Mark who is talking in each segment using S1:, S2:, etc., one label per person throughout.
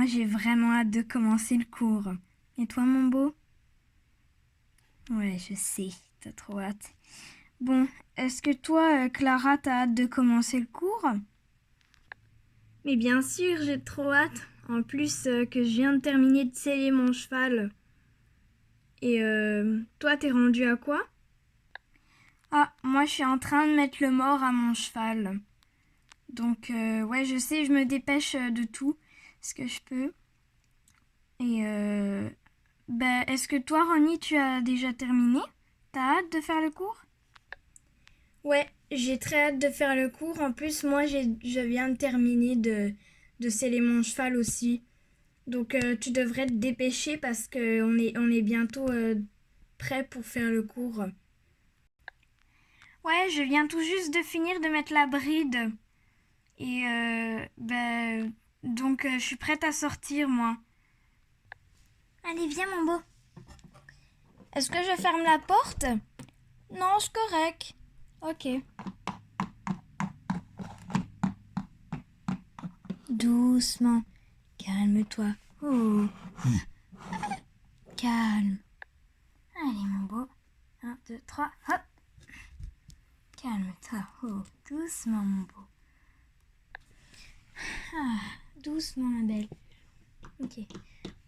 S1: moi j'ai vraiment hâte de commencer le cours. Et toi mon beau? Ouais, je sais, t'as trop hâte. Bon, est-ce que toi, Clara, t'as hâte de commencer le cours? Mais bien sûr, j'ai trop hâte. En plus que je viens de terminer de seller mon cheval. Et toi, t'es rendu à quoi? Ah, moi je suis en train de mettre le mors à mon cheval. Donc ouais, je sais, je me dépêche de tout ce que je peux. Et est-ce que toi, Ronnie, tu as déjà terminé? T'as hâte de faire le cours? Ouais, j'ai très hâte de faire le cours. En plus, moi, je viens de terminer de seller mon cheval aussi. Donc, tu devrais te dépêcher parce qu'on est bientôt prêt pour faire le cours. Ouais, je viens tout juste de finir de mettre la bride. Et donc, je suis prête à sortir, moi. Allez, viens, mon beau. Est-ce que je ferme la porte? Non, c'est correct. Ok. Doucement. Calme-toi. Oh. Calme. Allez, mon beau. 1, 2, 3, hop. Calme-toi. Oh, doucement, mon beau. Ah, doucement, ma belle. Ok.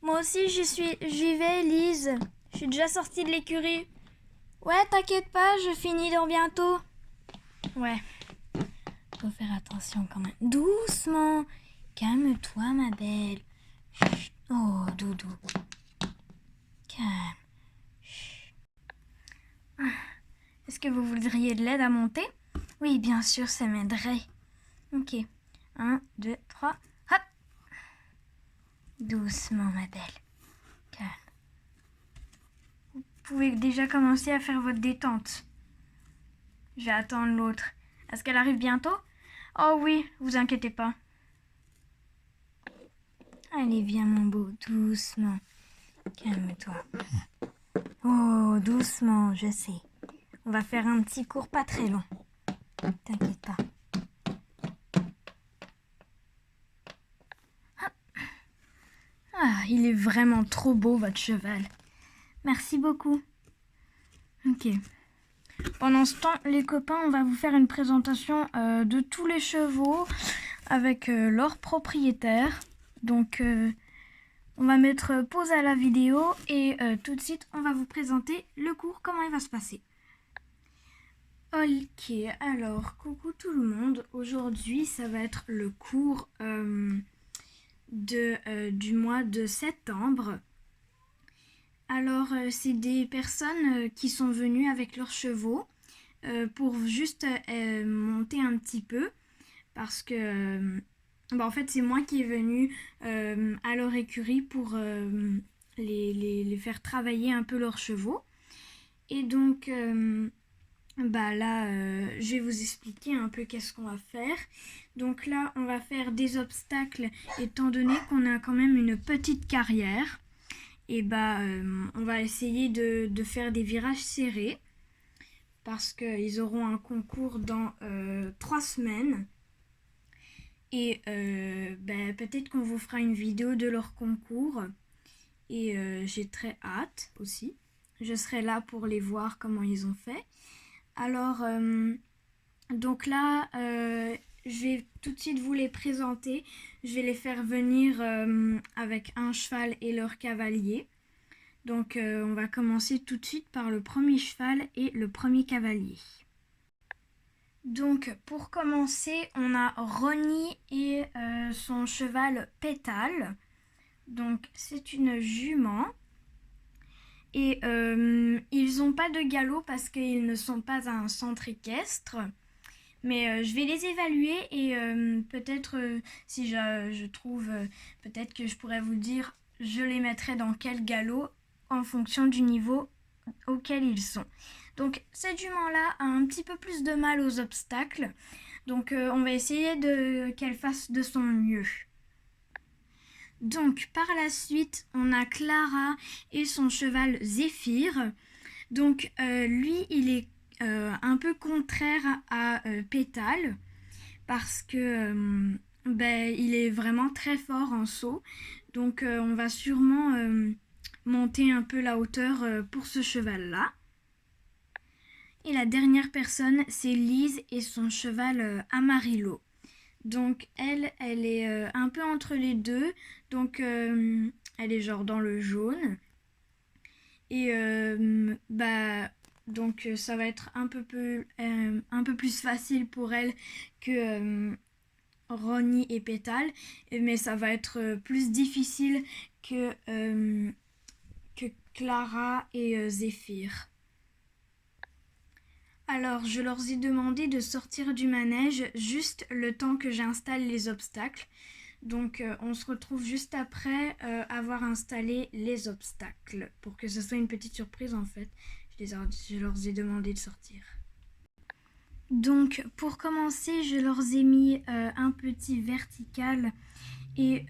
S1: Moi aussi, j'y vais, Lise. Je suis déjà sortie de l'écurie. Ouais, t'inquiète pas, je finis dans bientôt. Ouais. Faut faire attention quand même. Doucement. Calme-toi, ma belle. Chut. Oh, doudou. Calme. Chut. Est-ce que vous voudriez de l'aide à monter? Oui, bien sûr, ça m'aiderait. Ok. 1, 2, 3, hop. Doucement, ma belle. Calme. Vous pouvez déjà commencer à faire votre détente. Je vais attendre l'autre. Est-ce qu'elle arrive bientôt? Oh oui, vous inquiétez pas. Allez, viens, mon beau, doucement. Calme-toi. Oh, doucement, je sais. On va faire un petit cours pas très long. T'inquiète pas. Ah, il est vraiment trop beau, votre cheval. Merci beaucoup. Ok. Pendant ce temps, les copains, on va vous faire une présentation de tous les chevaux avec leur propriétaire. Donc, on va mettre pause à la vidéo et tout de suite, on va vous présenter le cours, comment il va se passer. Ok, alors, coucou tout le monde. Aujourd'hui, ça va être le cours du mois de septembre. Alors, c'est des personnes qui sont venues avec leurs chevaux pour juste monter un petit peu parce que en fait, c'est moi qui est venue à leur écurie pour les faire travailler un peu leurs chevaux. Et donc, là, je vais vous expliquer un peu qu'est-ce qu'on va faire. Donc là, on va faire des obstacles étant donné qu'on a quand même une petite carrière. Et on va essayer de faire des virages serrés parce qu'ils auront un concours dans 3 semaines. Et peut-être qu'on vous fera une vidéo de leur concours. Et j'ai très hâte aussi. Je serai là pour les voir comment ils ont fait. Alors, donc là, je vais tout de suite vous les présenter. Je vais les faire venir avec un cheval et leur cavalier. Donc on va commencer tout de suite par le premier cheval et le premier cavalier. Donc pour commencer, on a Ronnie et son cheval Pétale. Donc c'est une jument. Et ils n'ont pas de galop parce qu'ils ne sont pas à un centre équestre. Mais je vais les évaluer et peut-être si je trouve, peut-être que je pourrais vous dire, je les mettrai dans quel galop en fonction du niveau auquel ils sont. Donc cette jument-là a un petit peu plus de mal aux obstacles. Donc on va essayer qu'elle fasse de son mieux. Donc par la suite, on a Clara et son cheval Zéphyr. Donc lui, il est un peu contraire à Pétale parce que il est vraiment très fort en saut. Donc on va sûrement monter un peu la hauteur pour ce cheval-là. Et la dernière personne, c'est Lise et son cheval Amarillo. Donc elle est un peu entre les deux. Donc elle est genre dans le jaune. Et donc ça va être un peu plus facile pour elle que Ronnie et Pétale. Mais ça va être plus difficile que Clara et Zéphyr. Alors, je leur ai demandé de sortir du manège juste le temps que j'installe les obstacles. Donc, on se retrouve juste après avoir installé les obstacles. Pour que ce soit une petite surprise, en fait, je leur ai demandé de sortir. Donc, pour commencer, je leur ai mis un petit vertical et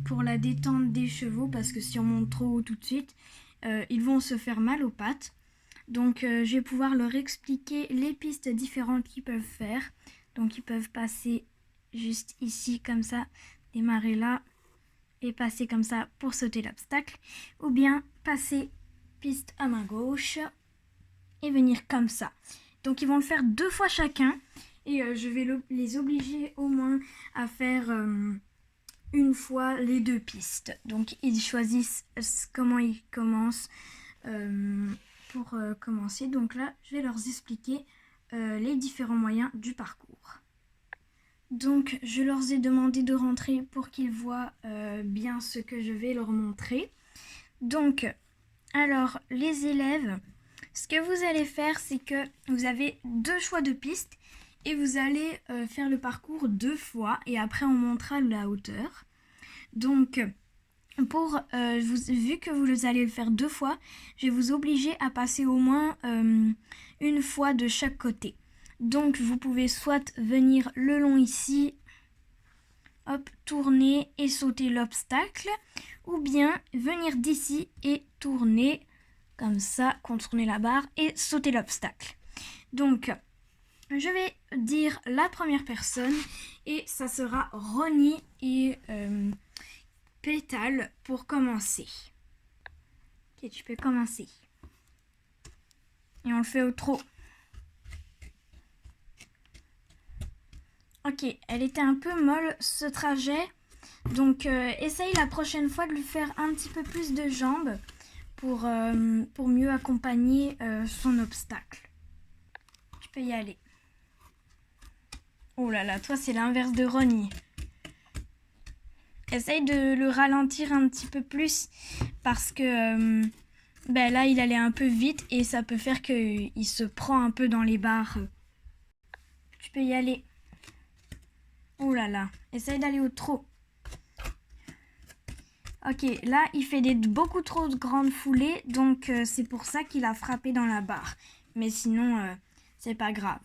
S1: pour la détente des chevaux, parce que si on monte trop haut tout de suite, ils vont se faire mal aux pattes. Donc je vais pouvoir leur expliquer les pistes différentes qu'ils peuvent faire. Donc ils peuvent passer juste ici comme ça, démarrer là et passer comme ça pour sauter l'obstacle. Ou bien passer piste à main gauche et venir comme ça. Donc ils vont le faire 2 fois chacun et je vais les obliger au moins à faire une fois les 2 pistes. Donc ils choisissent comment ils commencent pour commencer. Donc là, je vais leur expliquer les différents moyens du parcours. Donc, je leur ai demandé de rentrer pour qu'ils voient bien ce que je vais leur montrer. Donc, alors, les élèves, ce que vous allez faire, c'est que vous avez 2 choix de pistes et vous allez faire le parcours 2 fois et après on montrera la hauteur. Donc, vu que vous allez le faire 2 fois, je vais vous obliger à passer au moins une fois de chaque côté. Donc vous pouvez soit venir le long ici, hop, tourner et sauter l'obstacle, ou bien venir d'ici et tourner comme ça, contourner la barre et sauter l'obstacle. Donc je vais dire la première personne et ça sera Ronnie et Pétale pour commencer. Ok, tu peux commencer. Et on le fait au trot. Ok, elle était un peu molle ce trajet. Donc essaye la prochaine fois de lui faire un petit peu plus de jambes pour mieux accompagner son obstacle. Tu peux y aller. Oh là là, toi c'est l'inverse de Ronnie. Essaye de le ralentir un petit peu plus parce que là il allait un peu vite et ça peut faire qu'il se prend un peu dans les barres. Tu peux y aller. Oh là là, essaye d'aller au trot. Ok, là il fait beaucoup trop de grandes foulées, donc c'est pour ça qu'il a frappé dans la barre. Mais sinon, c'est pas grave.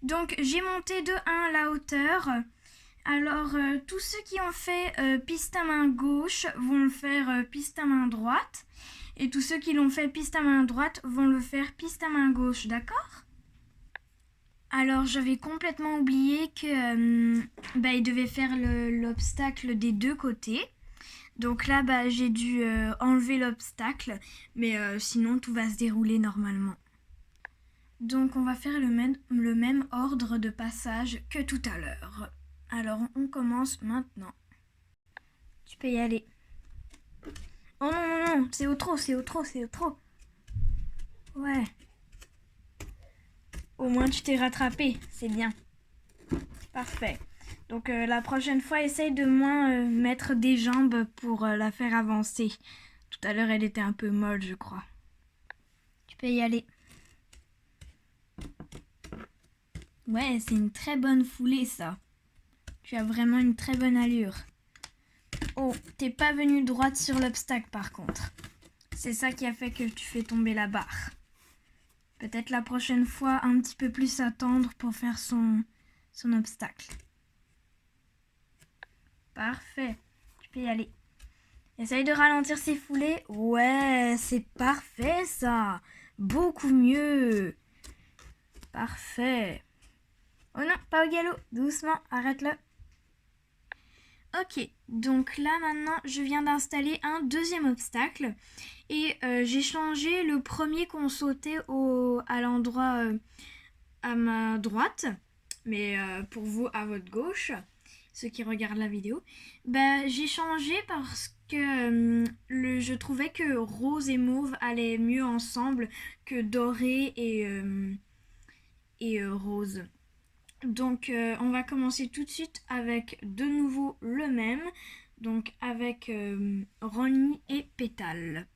S1: Donc j'ai monté de 1 la hauteur. Alors, tous ceux qui ont fait piste à main gauche vont le faire piste à main droite. Et tous ceux qui l'ont fait piste à main droite vont le faire piste à main gauche, d'accord ? Alors, j'avais complètement oublié que il devait faire l'obstacle des 2 côtés. Donc là, j'ai dû enlever l'obstacle. Mais sinon, tout va se dérouler normalement. Donc, on va faire le même ordre de passage que tout à l'heure. Alors, on commence maintenant. Tu peux y aller. Oh non, c'est au trot. Ouais. Au moins, tu t'es rattrapé, c'est bien. Parfait. Donc, la prochaine fois, essaye de moins mettre des jambes pour la faire avancer. Tout à l'heure, elle était un peu molle, je crois. Tu peux y aller. Ouais, c'est une très bonne foulée, ça. Tu as vraiment une très bonne allure. Oh, t'es pas venu droite sur l'obstacle par contre. C'est ça qui a fait que tu fais tomber la barre. Peut-être la prochaine fois un petit peu plus attendre pour faire son obstacle. Parfait, tu peux y aller. Essaye de ralentir ses foulées. Ouais, c'est parfait ça. Beaucoup mieux. Parfait. Oh non, pas au galop. Doucement, arrête-le. Ok, donc là maintenant, je viens d'installer un deuxième obstacle. Et j'ai changé le premier qu'on sautait à l'endroit à ma droite. Mais pour vous, à votre gauche, ceux qui regardent la vidéo. Bah, j'ai changé parce que je trouvais que rose et mauve allaient mieux ensemble que doré et rose. Donc on va commencer tout de suite avec de nouveau le même, donc avec Ronnie et Pétale.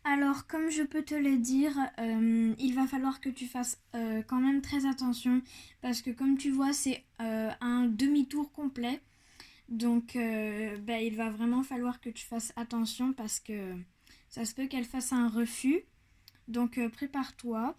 S1: Alors comme je peux te le dire, il va falloir que tu fasses quand même très attention parce que comme tu vois c'est un demi-tour complet. Donc il va vraiment falloir que tu fasses attention parce que ça se peut qu'elle fasse un refus. Donc prépare-toi.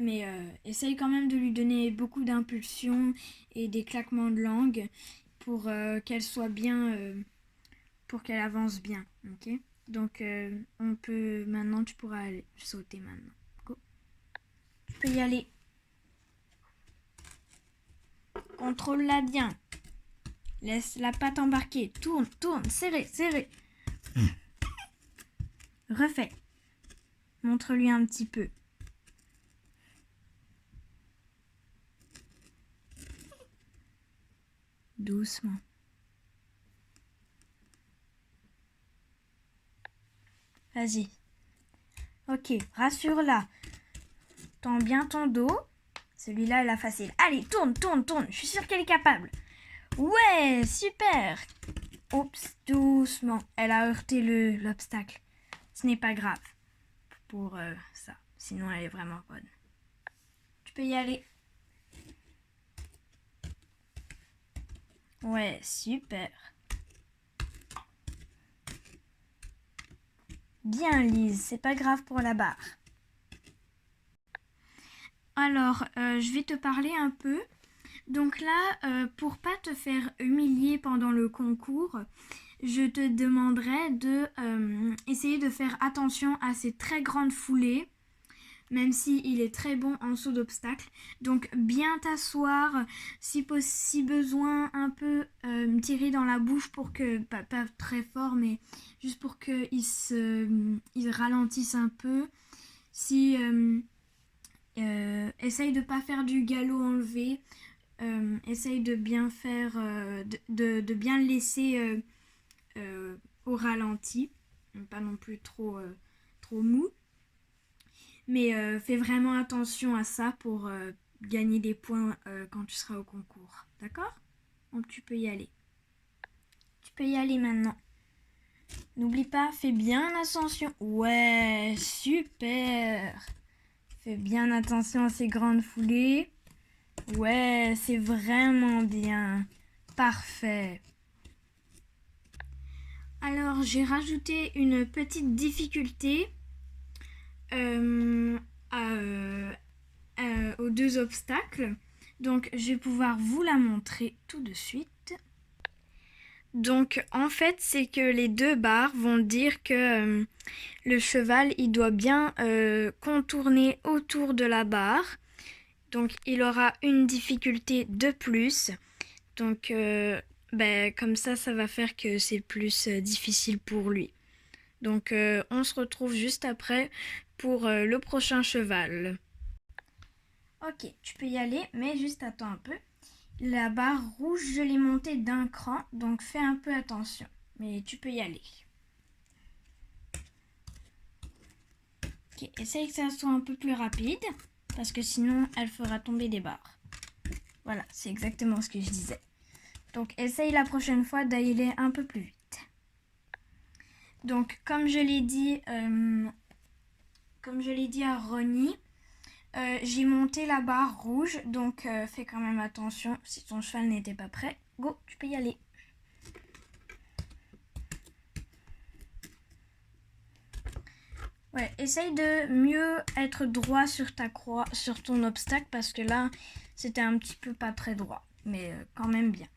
S1: Mais essaye quand même de lui donner beaucoup d'impulsion et des claquements de langue pour qu'elle soit bien, pour qu'elle avance bien, ok? Donc on peut, maintenant tu pourras aller sauter maintenant. Go. Tu peux y aller. Contrôle-la bien. Laisse la patte embarquer. Tourne, tourne, serré, serré. Refais. Montre-lui un petit peu. Doucement. Vas-y. Ok, rassure-la. Tends bien ton dos. Celui-là, elle a facile. Allez, tourne, tourne, tourne. Je suis sûre qu'elle est capable. Ouais, super. Oups, doucement. Elle a heurté l'obstacle. Ce n'est pas grave pour ça. Sinon, elle est vraiment bonne. Tu peux y aller. Ouais, super. Bien, Lise. C'est pas grave pour la barre. Alors, je vais te parler un peu. Donc là, pour pas te faire humilier pendant le concours, je te demanderai de essayer de faire attention à ces très grandes foulées, même s'il est très bon en saut d'obstacle. Donc bien t'asseoir, si besoin un peu tirer dans la bouche pour que, pas très fort, mais juste pour qu'il ralentisse un peu. Si essaye de pas faire du galop enlevé. Essaye de bien faire, de bien le laisser au ralenti, pas non plus trop mou, mais fais vraiment attention à ça pour gagner des points quand tu seras au concours, d'accord? Donc tu peux y aller. Tu peux y aller maintenant. N'oublie pas, fais bien attention. Ouais, super. Fais bien attention à ces grandes foulées. Ouais, c'est vraiment bien. Parfait. Alors, j'ai rajouté une petite difficulté aux deux obstacles. Donc, je vais pouvoir vous la montrer tout de suite. Donc, en fait, c'est que les deux barres vont dire que le cheval, il doit bien contourner autour de la barre. Donc, il aura une difficulté de plus. Donc, comme ça va faire que c'est plus difficile pour lui. Donc, on se retrouve juste après pour le prochain cheval. Ok, tu peux y aller, mais juste attends un peu. La barre rouge, je l'ai montée d'un cran, donc fais un peu attention. Mais tu peux y aller. Ok, essaye que ça soit un peu plus rapide, parce que sinon, elle fera tomber des barres. Voilà, c'est exactement ce que je disais. Donc, essaye la prochaine fois d'aller un peu plus vite. Donc, comme je l'ai dit à Ronnie, j'ai monté la barre rouge, donc fais quand même attention si ton cheval n'était pas prêt. Go, tu peux y aller. Ouais, essaye de mieux être droit sur ta croix, sur ton obstacle, parce que là, c'était un petit peu pas très droit, mais quand même bien.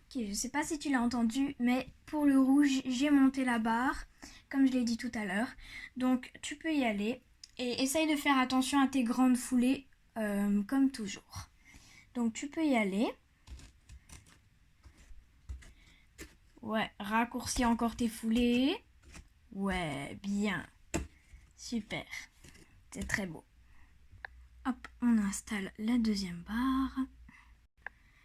S1: Ok, je sais pas si tu l'as entendu, mais pour le rouge, j'ai monté la barre, comme je l'ai dit tout à l'heure. Donc, tu peux y aller. Et essaye de faire attention à tes grandes foulées comme toujours. Donc tu peux y aller. Ouais, raccourcis encore tes foulées. Ouais, bien. Super. C'est très beau. Hop, on installe la deuxième barre.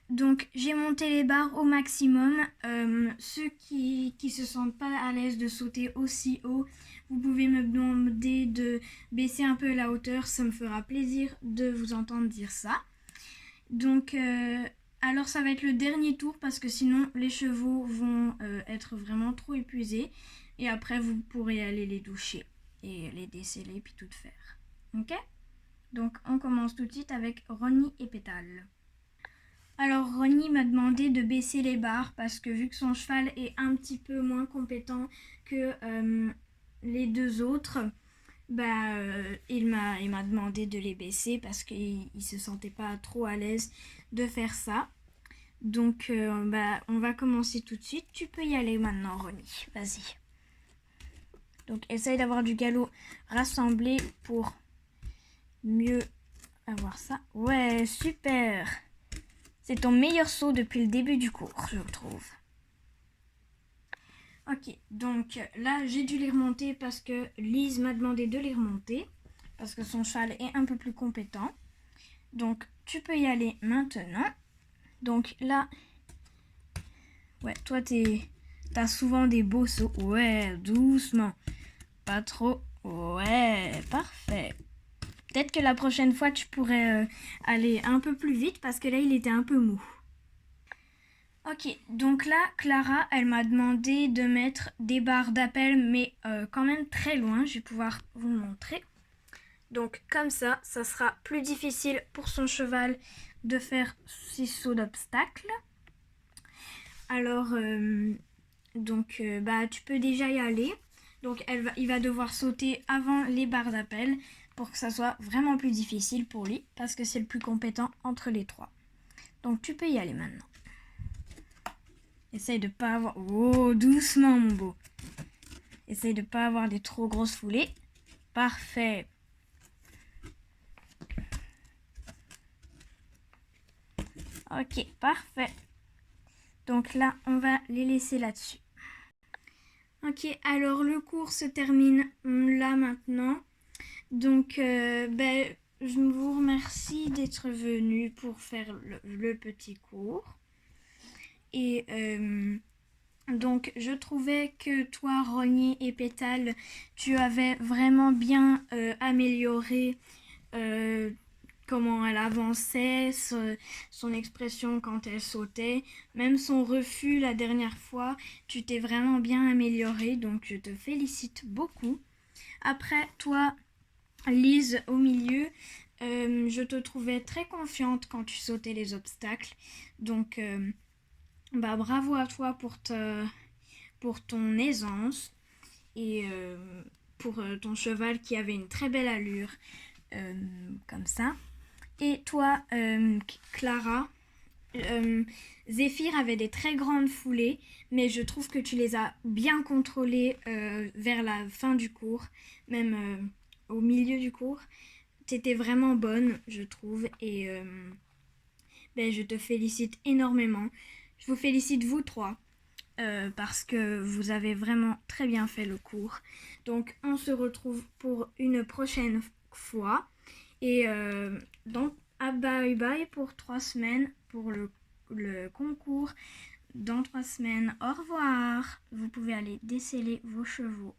S1: Donc j'ai monté les barres au maximum. Ceux qui se sentent pas à l'aise de sauter aussi haut, vous pouvez me demander de baisser un peu la hauteur. Ça me fera plaisir de vous entendre dire ça. Donc alors ça va être le dernier tour parce que sinon les chevaux vont être vraiment trop épuisés. Et après vous pourrez aller les doucher et les déceler puis tout faire. Ok? Donc on commence tout de suite avec Ronnie et Pétale. Alors Ronnie m'a demandé de baisser les barres parce que vu que son cheval est un petit peu moins compétent que les deux autres, il m'a demandé de les baisser parce qu'il se sentait pas trop à l'aise de faire ça. Donc on va commencer tout de suite. Tu peux y aller maintenant Ronnie, vas-y. Donc essaye d'avoir du galop rassemblé pour mieux avoir ça. Ouais, super! C'est ton meilleur saut depuis le début du cours, je trouve. Ok, donc là, j'ai dû les remonter parce que Lise m'a demandé de les remonter. Parce que son cheval est un peu plus compétent. Donc, tu peux y aller maintenant. Donc là, ouais, toi, t'as souvent des beaux sauts. Ouais, doucement. Pas trop. Ouais, parfait. Peut-être que la prochaine fois, tu pourrais aller un peu plus vite parce que là, il était un peu mou. Ok, donc là, Clara, elle m'a demandé de mettre des barres d'appel, mais quand même très loin. Je vais pouvoir vous montrer. Donc comme ça sera plus difficile pour son cheval de faire ces sauts d'obstacles. Alors, tu peux déjà y aller. Donc il va devoir sauter avant les barres d'appel pour que ça soit vraiment plus difficile pour lui, parce que c'est le plus compétent entre les trois. Donc tu peux y aller maintenant. Essaye de pas avoir... Oh, doucement mon beau. Essaye de pas avoir des trop grosses foulées. Parfait. Ok, parfait. Donc là, on va les laisser là-dessus. Ok, alors le cours se termine là maintenant. Donc, je vous remercie d'être venu pour faire le petit cours. Et donc, je trouvais que toi, Ronnie et Pétale, tu avais vraiment bien amélioré comment elle avançait, son expression quand elle sautait, même son refus la dernière fois. Tu t'es vraiment bien améliorée, donc je te félicite beaucoup. Après, toi, Lise, au milieu, je te trouvais très confiante quand tu sautais les obstacles. Donc, bravo à toi pour ton aisance et pour ton cheval qui avait une très belle allure, comme ça. Et toi, Clara, Zéphyr avait des très grandes foulées, mais je trouve que tu les as bien contrôlées vers la fin du cours, même au milieu du cours. T'étais vraiment bonne, je trouve, et je te félicite énormément. Je vous félicite vous trois, parce que vous avez vraiment très bien fait le cours. Donc on se retrouve pour une prochaine fois. Et donc, bye bye pour 3 semaines pour le concours. Dans 3 semaines, au revoir. Vous pouvez aller déceler vos chevaux.